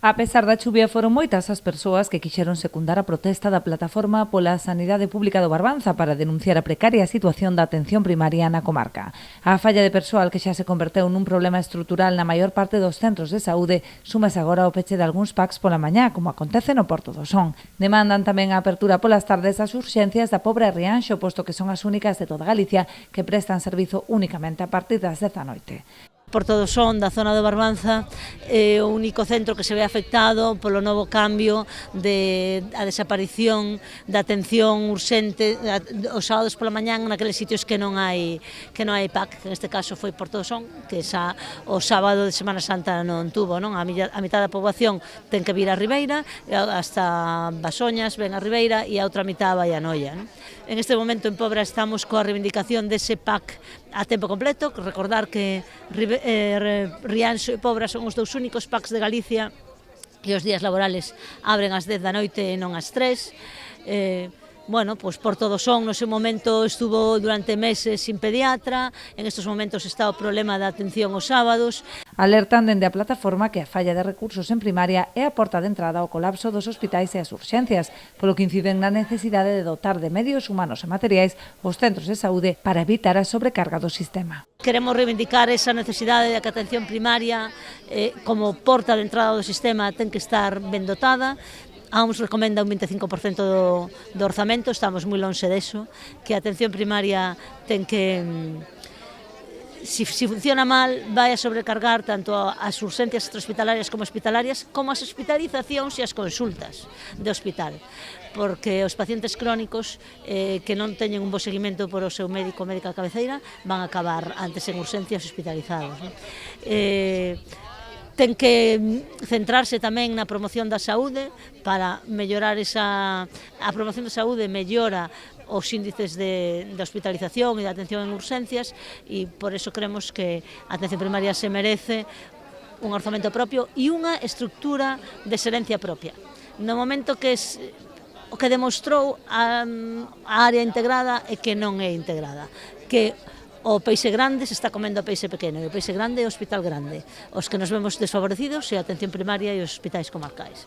A pesar da chuvia, foron moitas as persoas que quixeron secundar a protesta da Plataforma pola Sanidade Pública do Barbanza para denunciar a precaria situación da atención primaria na comarca. A falla de persoal que xa se converteu nun problema estrutural na maior parte dos centros de saúde súmase agora ao peche de algúns PACs pola mañá, como acontece no Porto do Son. Demandan tamén a apertura polas tardes das urxencias da Pobra e Rianxo, posto que son as únicas de toda Galicia que prestan servizo únicamente a partir das 10 da noite. Porto do Son, da zona do Barbanza, é o único centro que se ve afectado polo novo cambio a desaparición da atención urxente os sábados pola mañán naqueles sitios que non hai PAC, que neste caso foi Porto do Son, que xa o sábado de Semana Santa non tuvo, non? A mitad da poboación ten que vir a Ribeira, hasta Basoñas ven a Ribeira e a outra mitad vai a Noia, non? En este momento en Pobra estamos coa reivindicación dese PAC a tempo completo, recordar que Rianxo e Pobra son os dous únicos PACs de Galicia e os días laborales abren ás 10 da noite e non ás 3. Bueno, pois Porto do Son no seu momento estuvo durante meses sin pediatra, en estes momentos está o problema da atención aos sábados. Alertan dende a plataforma que a falla de recursos en primaria é a porta de entrada ao colapso dos hospitais e as urxencias, polo que inciden na necesidade de dotar de medios humanos e materiais os centros de saúde para evitar a sobrecarga do sistema. Queremos reivindicar esa necesidade de que a atención primaria como porta de entrada do sistema ten que estar ben dotada. A OMS recomenda un 25% do orzamento, estamos moi lonxe deso, que a atención primaria ten que, si funciona mal, vai a sobrecargar tanto as urxencias extrahospitalarias como hospitalarias, como as hospitalizacións e as consultas de hospital, porque os pacientes crónicos que non teñen un bo seguimento por o seu médico ou médica cabeceira van a acabar antes en urxencias hospitalizados. Ten que centrarse tamén na promoción da saúde para mellorar a promoción da saúde mellora os índices de hospitalización e de atención en urxencias e por eso creemos que a atención primaria se merece un orzamento propio e unha estructura de xerencia propia. No momento que o que demostrou a área integrada é que non é integrada, que o peixe grande se está comendo o peixe pequeno e o peixe grande é o hospital grande. Os que nos vemos desfavorecidos é a atención primaria e os hospitais comarcais.